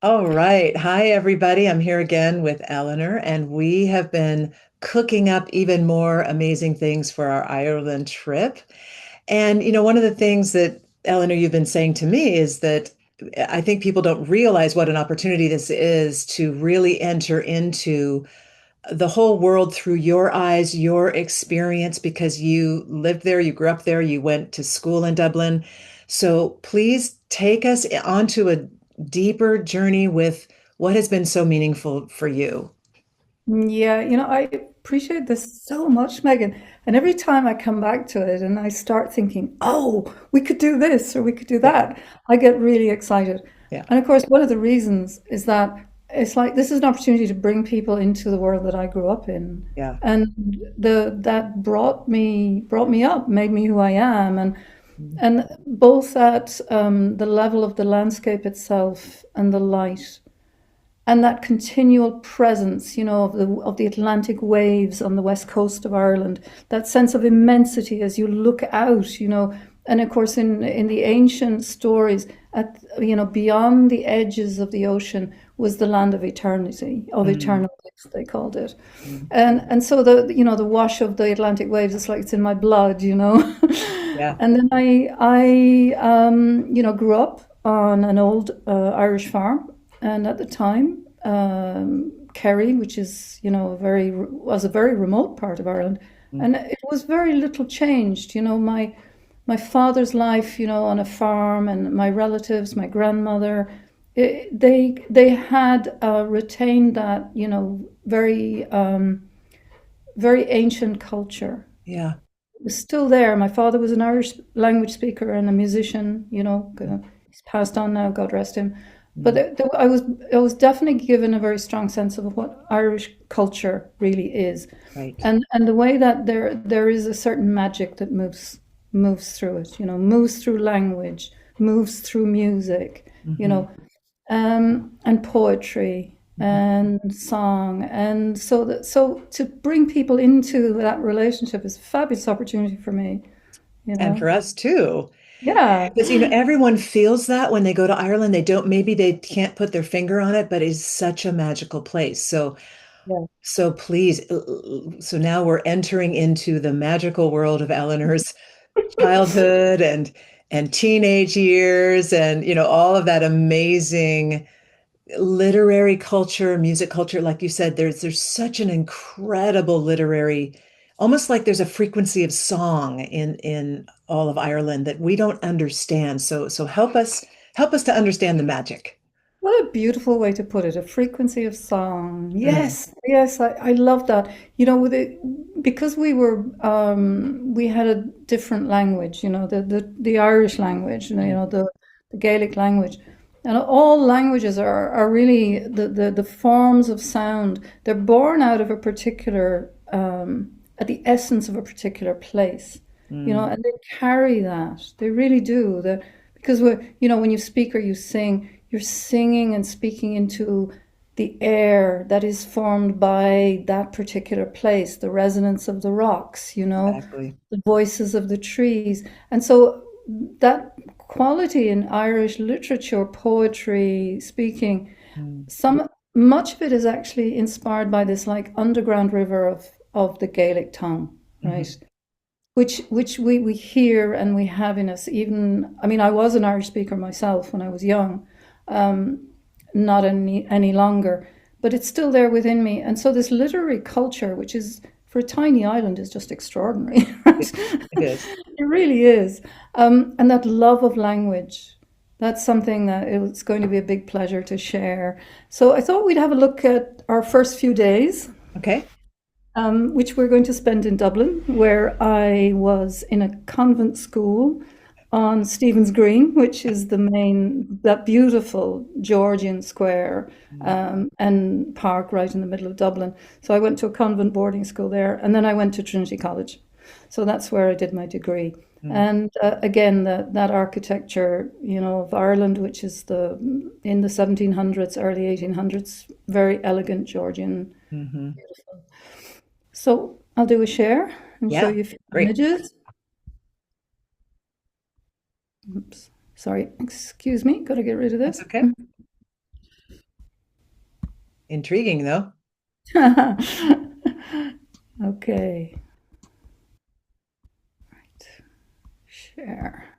All right. Hi, everybody. I'm here again with Eleanor, and we have been cooking up even more amazing things for our Ireland trip. And, one of the things that, Eleanor, you've been saying to me is that I think people don't realize what an opportunity this is to really enter into the whole world through your eyes, your experience, because you lived there, you grew up there, you went to school in Dublin. So please take us onto a deeper journey with what has been so meaningful for you. Yeah, I appreciate this so much, Megan. And every time I come back to it and I start thinking, oh, we could do this or we could do Yeah, that, I get really excited. yeah, And of course, one of the reasons is that it's like this is an opportunity to bring people into the world that I grew up in. yeah. And that brought me up, made me who I am. And both at the level of the landscape itself and the light and that continual presence, of the Atlantic waves on the west coast of Ireland, that sense of immensity as you look out, and of course in the ancient stories, beyond the edges of the ocean was the land of eternity, of Mm, eternal bliss, they called it. mm. And so the wash of the Atlantic waves, it's like it's in my blood. Yeah. And then I grew up on an old Irish farm, and at the time, Kerry, which is was a very remote part of Ireland, Mm. and it was very little changed. My father's life, on a farm, and my relatives, my grandmother, they had retained that, very ancient culture. Yeah. It was still there. My father was an Irish language speaker and a musician. He's passed on now, God rest him. But Mm. I was definitely given a very strong sense of what Irish culture really is, Right. and the way that there is a certain magic that moves through it. Moves through language, moves through music. You Hmm. know, and poetry Hmm. and song, and so to bring people into that relationship is a fabulous opportunity for me. You And for know, us too. yeah, Because everyone feels that when they go to Ireland, maybe they can't put their finger on it, but it's such a magical place. yeah. So please, so now we're entering into the magical world of Eleanor's childhood and teenage years, and all of that amazing literary culture, music culture. Like you said, there's such an incredible literary, almost like there's a frequency of song in all of Ireland that we don't understand. So help us to understand the magic. What a beautiful way to put it, a frequency of song. Mm, Yes, yes, I love that. With it, because we had a different language, the Irish language, mm, the Gaelic language. And all languages are really the forms of sound. They're born out of a particular, at the essence of a particular place, mm. and they carry that. They really do. Because when you speak or you sing, you're singing and speaking into the air that is formed by that particular place, the resonance of the rocks, Exactly. the voices of the trees. And so that quality in Irish literature, poetry, speaking, Mm, some much of it is actually inspired by this like underground river of the Gaelic tongue, mhm. right? Which we hear and we have in us. Even, I mean, I was an Irish speaker myself when I was young, um, not any longer, but it's still there within me. And so this literary culture, which is for a tiny island, is just extraordinary. It, Right? it is. It really is. And that love of language, that's something that it's going to be a big pleasure to share. So I thought we'd have a look at our first few days, Okay. which we're going to spend in Dublin, where I was in a convent school on Stephen's Green, which is that beautiful Georgian square, Mm, and park right in the middle of Dublin. So I went to a convent boarding school there, and then I went to Trinity College. So that's where I did my degree. mm. And again, that architecture, of Ireland, which is in the 1700s, early 1800s, very elegant Georgian. Hmm. So I'll do a share and show Yeah. you a few Great. images. Oops, sorry, excuse me, got to get rid of That's this. okay. Intriguing, though. Okay, share.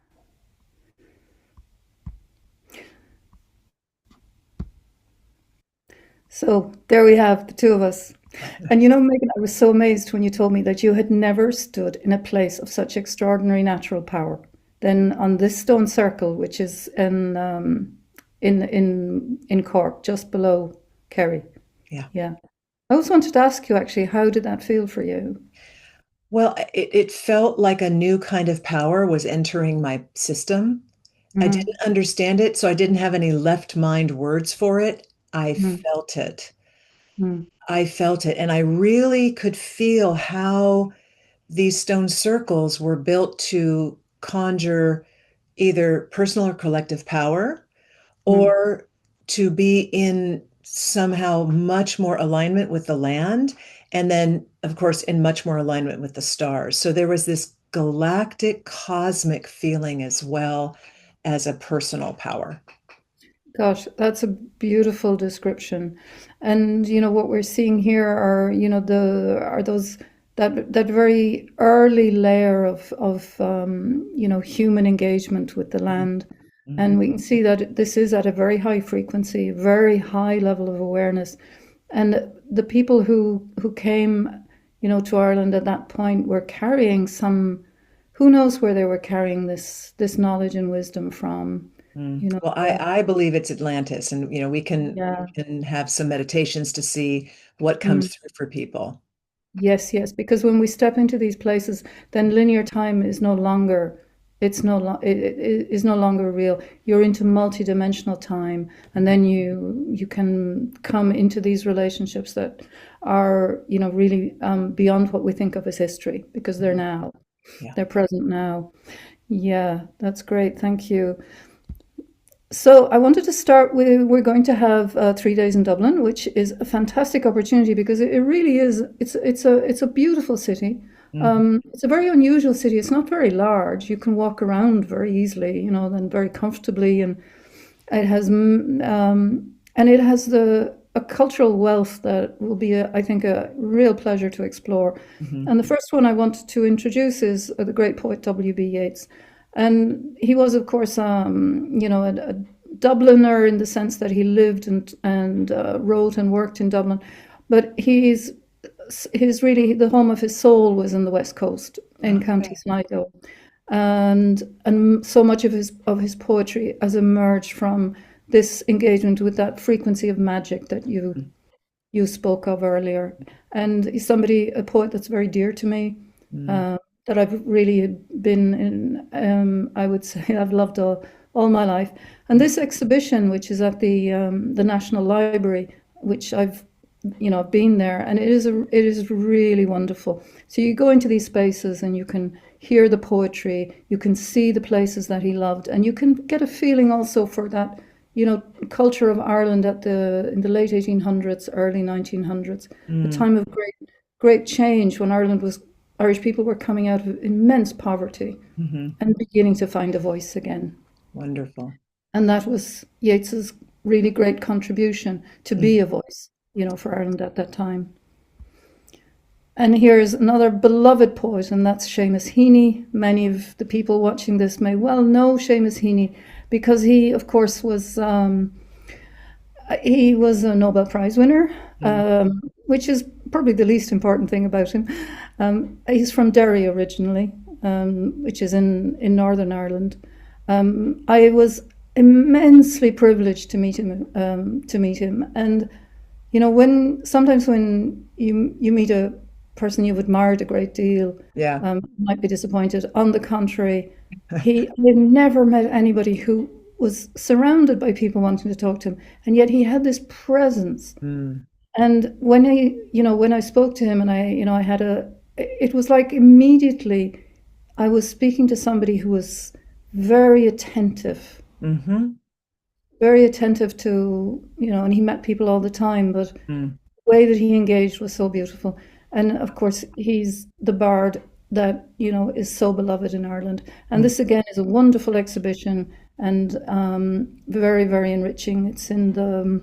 So there we have the two of us. And you know, Megan, I was so amazed when you told me that you had never stood in a place of such extraordinary natural power. Then on this stone circle, which is in Cork, just below Kerry. Yeah. Yeah. I also wanted to ask you actually, how did that feel for you? Well, it felt like a new kind of power was entering my system. I Mm, didn't understand it, so I didn't have any left mind words for it. I mm, felt it. mm, I felt it. And I really could feel how these stone circles were built to conjure either personal or collective power, mm. or to be in somehow much more alignment with the land. And then, of course, in much more alignment with the stars. So there was this galactic, cosmic feeling as well as a personal power. Gosh, that's a beautiful description. And you know what we're seeing here are, you know, the are those that very early layer of you know, human engagement with the Mhm. land. And Mhm. we can see that this is at a very high frequency, very high level of awareness. And the people who came, you know, to Ireland at that point were carrying some, who knows where they were carrying this knowledge and wisdom from, Mm. you know. Well, I believe it's Atlantis, and we Yeah. can have some meditations to see what Mm. comes through for people. Yes, yes, because when we step into these places, then linear time is no longer, it is no longer real. You're into multidimensional time, and then you can come into these relationships that are, you know, really beyond what we think of as history, because they're Mhm. now, Yeah. they're present now. Yeah, that's great. Thank you. So I wanted to start with, we're going to have 3 days in Dublin, which is a fantastic opportunity because it really is. It's a beautiful city. Mhm. It's a very unusual city. It's not very large. You can walk around very easily, you know, and very comfortably, and and it has the a cultural wealth that will be, I think, a real pleasure to explore. Mhm. And the first one I wanted to introduce is the great poet W.B. Yeats. And he was, of course, you know, a Dubliner in the sense that he lived and wrote and worked in Dublin. But he's really, the home of his soul was in the West Coast in County Okay. Sligo. And so much of his poetry has emerged from this engagement with that frequency of magic that you spoke of earlier. And he's somebody, a poet that's very dear to me, Mm. uh, that I've really been in, I would say I've loved all my life. And this exhibition, which is at the National Library, which I've, you know, I've been there, and it is really wonderful. So you go into these spaces and you can hear the poetry, you can see the places that he loved, and you can get a feeling also for that, you know, culture of Ireland at the in the late 1800s, early 1900s, a Mm. time of great change when Irish people were coming out of immense poverty Mhm. and beginning to find a voice again. Wonderful. And that was Yeats's really great contribution to be a Mhm. voice, you know, for Ireland at that time. And here's another beloved poet, and that's Seamus Heaney. Many of the people watching this may well know Seamus Heaney because he, of course, he was a Nobel Prize winner, Mm. which is probably the least important thing about him. He's from Derry originally, which is in Northern Ireland. I was immensely privileged to meet him. And you know, when sometimes when you meet a person you've admired a great deal, Yeah. you might be disappointed. On the contrary, I've never met anybody who was surrounded by people wanting to talk to him, and yet he had this presence. Mm. And when when I spoke to him, and I had it was like immediately I was speaking to somebody who was very attentive, Mhm. very attentive to, and he met people all the time, but Mm. the way that he engaged was so beautiful. And of course, he's the bard that, is so beloved in Ireland. And Mm. this again is a wonderful exhibition and very, very enriching. It's in the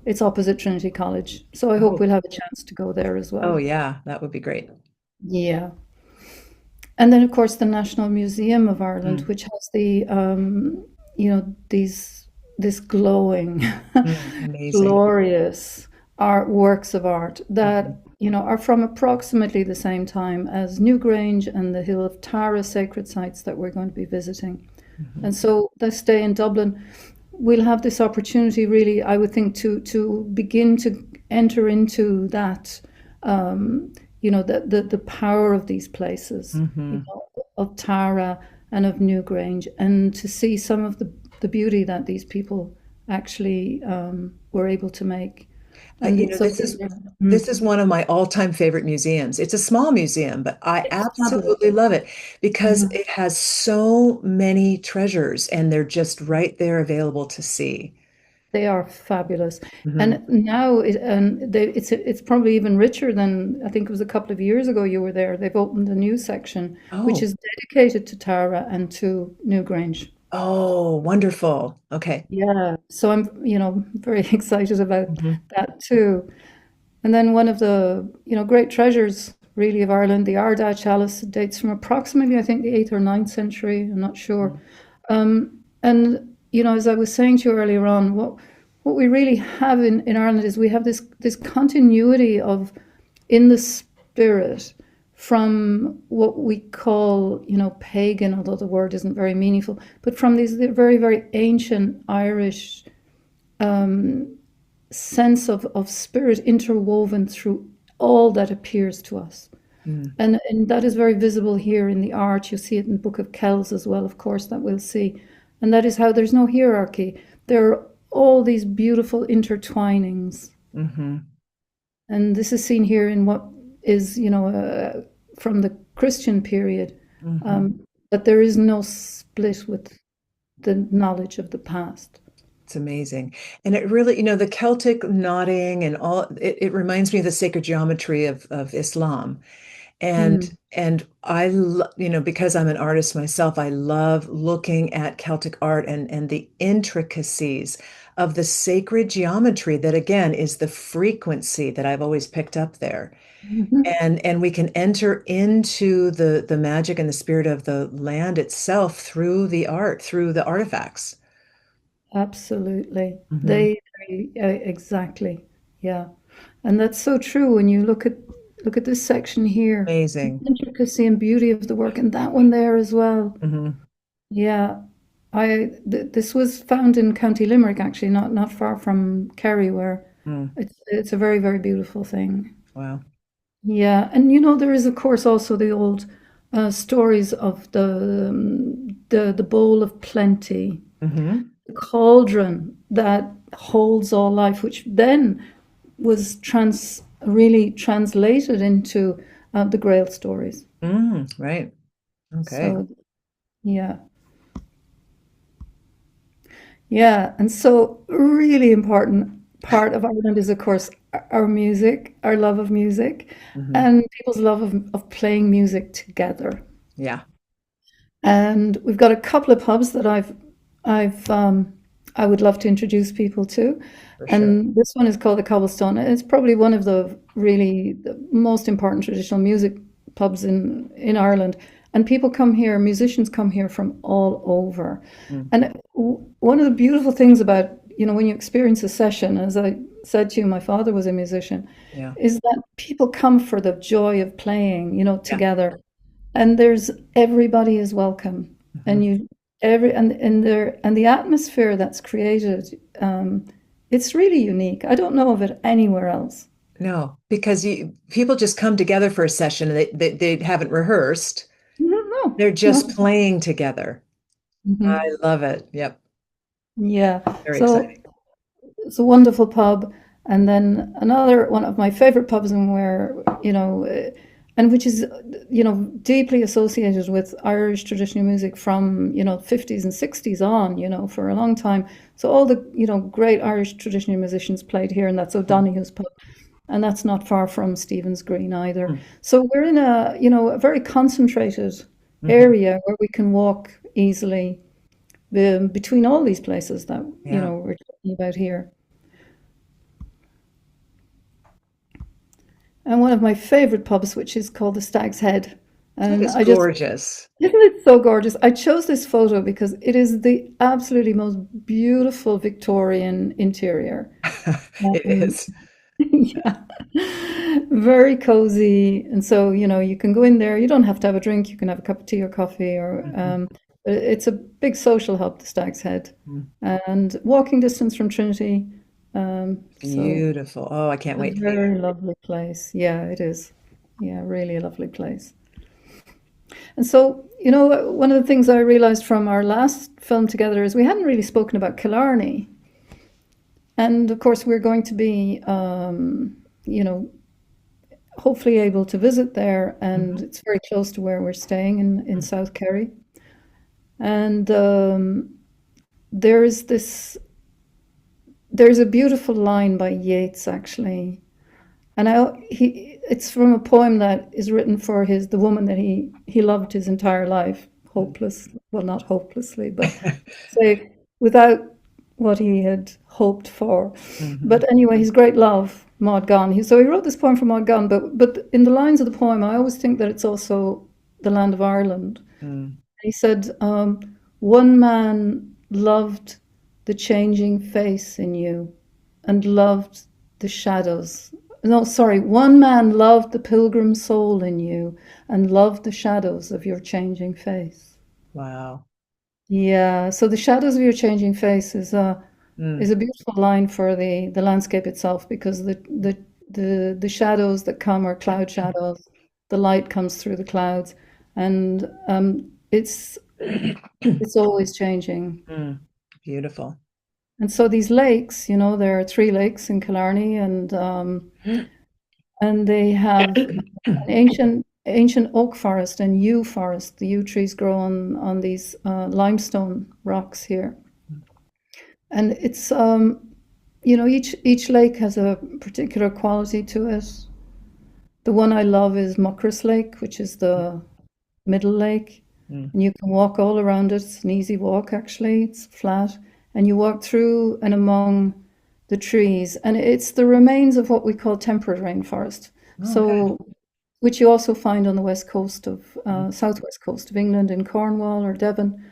It's opposite Trinity College. So I hope Oh, we'll have a chance to go there as oh well. yeah, that would be great. Yeah. And then, of course, the National Museum of Ireland, Mm, which has this glowing, amazing. glorious works of art Mhm, that, are from approximately the same time as Newgrange and the Hill of Tara sacred sites that we're going to be visiting. mhm. And so this day in Dublin, we'll have this opportunity, really, I would think, to begin to enter into that, the power of these places, Mhm. of Tara and of Newgrange, and to see some of the beauty that these people actually were able to make. You And know, so, this is one of my all-time favorite museums. It's a small museum, but I it's fabulous. absolutely love it because Mhm. it has so many treasures and they're just right there available to see. They are fabulous. Hmm. And now it's probably even richer than I think it was a couple of years ago you were there. They've opened a new section which Oh, is dedicated to Tara and to Newgrange. oh, wonderful. Okay. Yeah. So I'm, very excited about Hmm. that too. And then one of the, great treasures really of Ireland, the Ardagh chalice, dates from approximately, I think, the 8th or ninth century. I'm not sure. And as I was saying to you earlier on, what we really have in Ireland is we have this continuity of in the spirit from what we call, pagan, although the word isn't very meaningful, but from these very, very ancient Irish sense of spirit interwoven through all that appears to us. Mm. And that is very visible here in the art. You see it in the Book of Kells as well, of course, that we'll see. And that is how there's no hierarchy. There are all these beautiful intertwinings. Hmm. And this is seen here in what is, from the Christian period. Hmm. Um, but there is no split with the knowledge of the past. It's amazing. And it really, the Celtic nodding and all, it reminds me of the sacred geometry of Islam. And Mm. because I'm an artist myself, I love looking at Celtic art and the intricacies of the sacred geometry that again is the frequency that I've always picked up there. Mhm. And we can enter into the magic and the spirit of the land itself through the art, through the artifacts. Absolutely. Hmm. Exactly. Yeah. And that's so true when you look at this section here, the Amazing. intricacy and beauty of the work, and that one there as well. Hmm. Yeah. This was found in County Limerick, actually, not far from Kerry, where Mm. it's a very, very beautiful thing. Wow. Yeah, and there is, of course, also the old stories of the bowl of plenty, Hmm. the cauldron that holds all life, which then was really translated into the Grail stories. Mm, right. Okay. So yeah, yeah, and so really important part of Ireland is, of course, our music, our love of music, Hmm. and people's love of playing music together. Yeah, And we've got a couple of pubs that I've I would love to introduce people to. for sure. And this one is called the Cobblestone. It's probably one of the most important traditional music pubs in Ireland. And people come here, musicians come here from all over. Mm. And one of the beautiful things about, when you experience a session, as I said to you, my father was a musician, Yeah. is that people come for the joy of playing, Yeah. together, and there's everybody is welcome, Hmm. and you every and there and the atmosphere that's created, it's really unique. I don't know of it anywhere else. No, because people just come together for a session and they haven't rehearsed. No, They're no. just playing together. I Hmm. love it. Yep. Yeah, Very so exciting. it's a wonderful pub. And then another one of my favorite pubs, and where, and which is, deeply associated with Irish traditional music from, 50s and 60s on, for a long time. So all the, great Irish traditional musicians played here, and that's O'Donoghue's pub. And that's not far from Stephen's Green either. So we're in a very concentrated Mm-hmm. area where we can walk easily, between all these places that, Yeah. we're talking about here. and one of my favorite pubs, which is called the Stag's Head. That And is I just, gorgeous. isn't it so gorgeous? I chose this photo because it is the absolutely most beautiful Victorian interior. It Um, is. yeah, very cozy. And so, you can go in there. You don't have to have a drink. You can have a cup of tea or coffee, or Mhm. but it's a big social hub, the Stag's Head, Mhm. and walking distance from Trinity. So Beautiful. Oh, I can't a wait to be very lovely place. Yeah, it is. Yeah, really a lovely place. And so, one of the things I realized from our last film together is we hadn't really spoken about Killarney. And of course, we're going to be, you know, hopefully able to visit there. there. And Mhm. it's very close to where we're staying in Mm. South Kerry. And there's this, there's a beautiful line by Yeats, actually. And it's from a poem that is written for the woman that he loved his entire life, Mm. hopeless, well, not hopelessly, but say without what he had hoped for. Mhm. But anyway, his great love, Maud Gonne. So he wrote this poem for Maud Gonne, but in the lines of the poem, I always think that it's also the land of Ireland. Mm. He said, "One man loved the changing face in you, and loved the shadows." No, sorry. One man loved the pilgrim soul in you, and loved the shadows of your changing face. Wow. Yeah. So the shadows of your changing face is Mm. a beautiful line for the landscape itself, because the shadows that come are cloud shadows. The light comes through the clouds, and it's always changing. Mm. Beautiful. And so these lakes, there are three lakes in Killarney, and they have an ancient oak forest and yew forest. The yew trees grow on these limestone rocks here, and it's each lake has a particular quality to it. The one I love is Muckross Lake, which is the middle lake, Mm. and you can walk all around it. It's an easy walk, actually. It's flat, and you walk through and among the trees, and it's the remains of what we call temperate rainforest. Oh, okay. So, which you also find on the west coast of Mm. southwest coast of England, in Cornwall or Devon.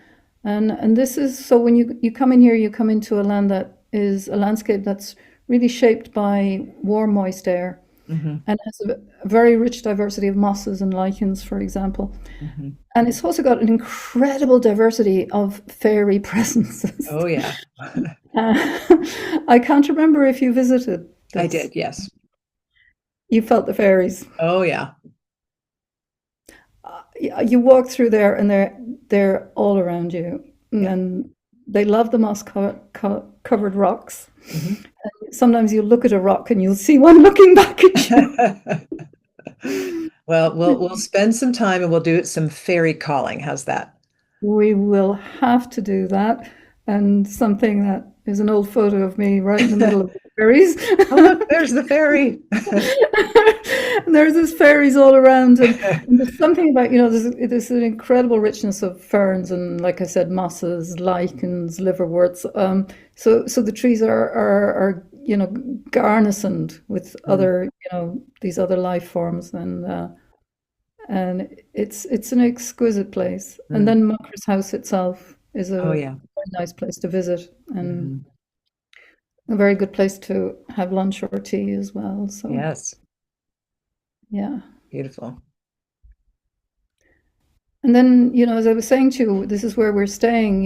And this is so when you come in here, you come into a land that is a landscape that's really shaped by warm, moist air, Mhm. and has a very rich diversity of mosses and lichens, for example. Mhm. And it's also got an incredible diversity of fairy presences. Oh, yeah. I can't remember if you visited I this. did, yes. You felt the fairies. Oh, yeah. You walk through there, and they're all around you, and Yeah. then they love the covered rocks. Mhm. Sometimes you look at a rock and you'll see one looking back at you. Well, we'll spend some time and we'll do some fairy calling. How's that? We will have to do that. And something that is an old photo of me right in the middle of the fairies. Oh, look, there's the fairy. And there's these fairies all around, and there's something about, there's an incredible richness of ferns and, like I said, mosses, lichens, liverworts. So the trees are garnisoned with Mm. other, these other life forms, and it's an exquisite place. And Mm. then Mucker's house itself is Oh, a yeah. very nice place to visit, and Mhm. a very good place to have lunch or tea as well. So Yes. yeah. Beautiful. And then, as I was saying to you, this is where we're staying,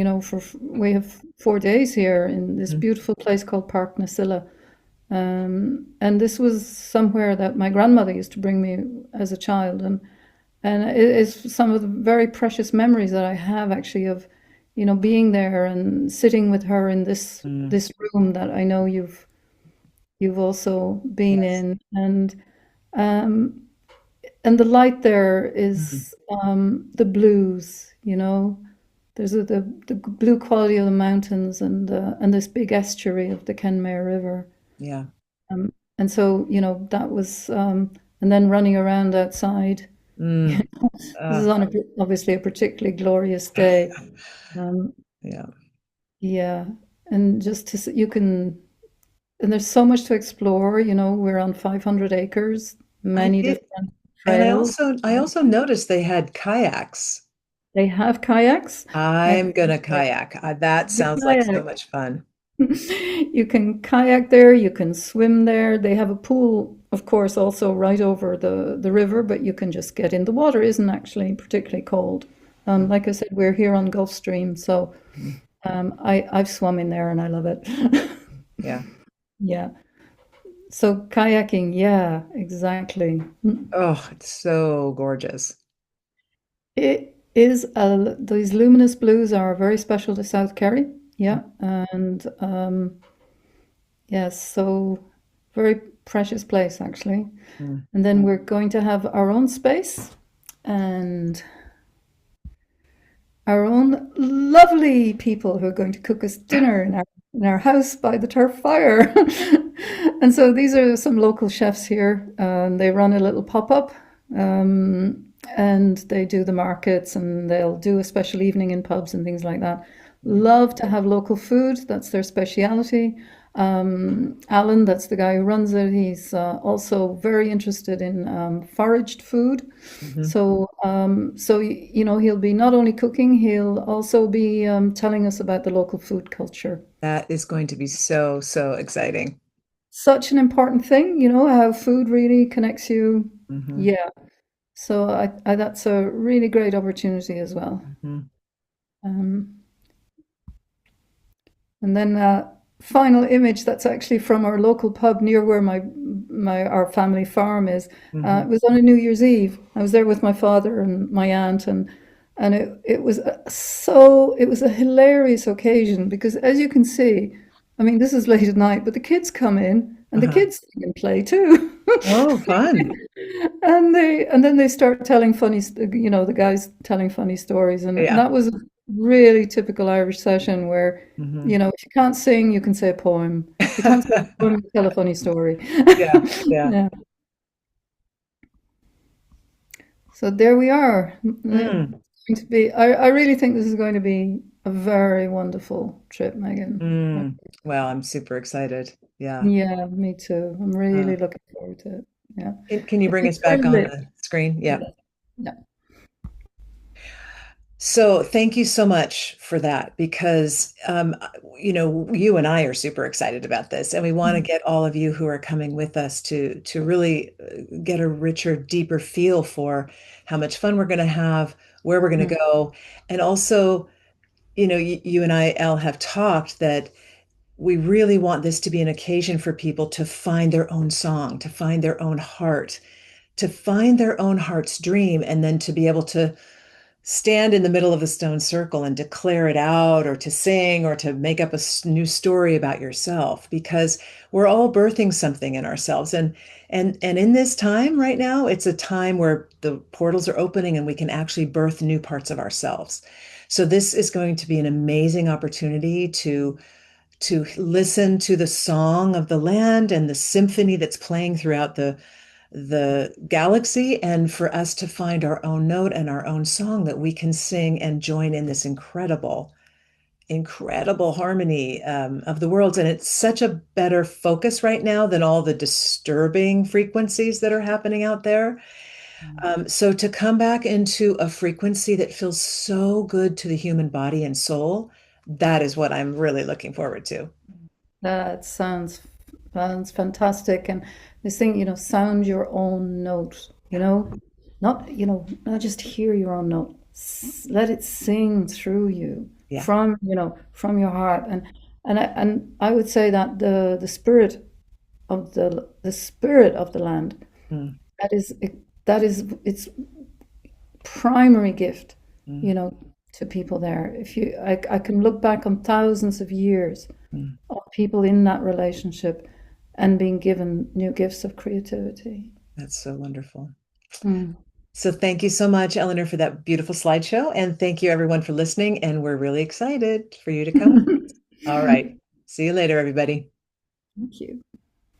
we have 4 days here in this Mhm. beautiful place called Park Nasilla. And this was somewhere that my grandmother used to bring me as a child. And it is some of the very precious memories that I have, actually, of, being there and sitting with her in this Mm. this room that I know you've also been Yes. in. Um, and the light there Mhm. is the blues, There's the blue quality of the mountains, and this big estuary of the Kenmare River. Yeah. Um, and so, that was, and then running around outside. Mm. This is Ah, obviously a particularly glorious day. Um, yeah. yeah, and just and there's so much to explore. We're on 500 acres. I many did, different and trails. I also noticed they had kayaks. They have kayaks. And I'm gonna kayak. That the sounds like so kayak. much fun. You can kayak there, you can swim there. They have a pool, of course, also right over the river, but you can just get in. The water isn't actually particularly cold. Like I said, we're here on Gulf Stream, so Mhm. I've swum in there and I love it. Yeah. Yeah. So kayaking, yeah, exactly. Oh, it's so gorgeous. It is these luminous blues are very special to South Kerry. Yeah, and yes, so very precious place actually. Mm. And then we're going to have our own space and our own lovely people who are going to cook us dinner in our house by the turf fire. And so these are some local chefs here. They run a little pop up, and they do the markets and they'll do a special evening in pubs and things like that. Love to have local food. That's their speciality. Alan, that's the guy who runs it. He's also very interested in foraged food. Mhm. So you know, he'll be not only cooking, he'll also be telling us about the local food culture. That is going to be so, so exciting. Such an important thing, you know, how food really connects you. Hmm. Yeah. So that's a really great opportunity as well. Hmm. Um, And then final image that's actually from our local pub near where my our family farm is. Hmm. It was on a New Year's Eve. I was there with my father and my aunt, and it was it was a hilarious occasion because as you can see, I mean this is late at night, but the kids come in and the Uh-huh. kids sing and play too. Oh, fun. And then they start telling you know, the guys telling funny stories, and Yeah. that was a really typical Irish session where, Hmm. you know, if you can't sing, you can say a poem. If you can't say a poem, you tell a funny story. Yeah, yeah. Yeah. So there we are. It's Mm, going to be, I really think this is going to be a very wonderful trip, Megan. mm. Well, I'm super excited. Yeah. Yeah, me too. I'm Uh, really looking forward to it. Yeah. can you It's bring a us back on privilege. the screen? Yeah. Yeah. Yeah. So thank you so much for that because, you and I are super excited about this, and we want to Mm, get all of you who are coming with us to really get a richer, deeper feel for how much fun we're going to have, where we're going to mm, go, and also, you and I, Elle, have talked that we really want this to be an occasion for people to find their own song, to find their own heart, to find their own heart's dream, and then to be able to stand in the middle of the stone circle and declare it out or to sing or to make up a new story about yourself because we're all birthing something in ourselves and in this time right now it's a time where the portals are opening and we can actually birth new parts of ourselves. So this is going to be an amazing opportunity to listen to the song of the land and the symphony that's playing throughout the galaxy, and for us to find our own note and our own song that we can sing and join in this incredible harmony of the worlds. And it's such a better focus right now than all the disturbing frequencies that are happening out there. mm. So to come back into a frequency that feels so good to the human body and soul, that is what I'm really looking forward to. That sounds fantastic. And this thing, you know, sound your own note, you know, not, you know, not just hear your own note. Let it sing through you Yeah. from, you know, from your heart. And I would say that the spirit of the spirit of the land, Mm, that is that is its primary gift, mm, you know, to people there. If you I can look back on thousands of years mm. of people in that relationship and being given new gifts of creativity. That's so wonderful. Mm. So thank you so much, Eleanor, for that beautiful slideshow. And thank you everyone for listening. And we're really excited for you to come. All right. See you later, everybody. Thank you.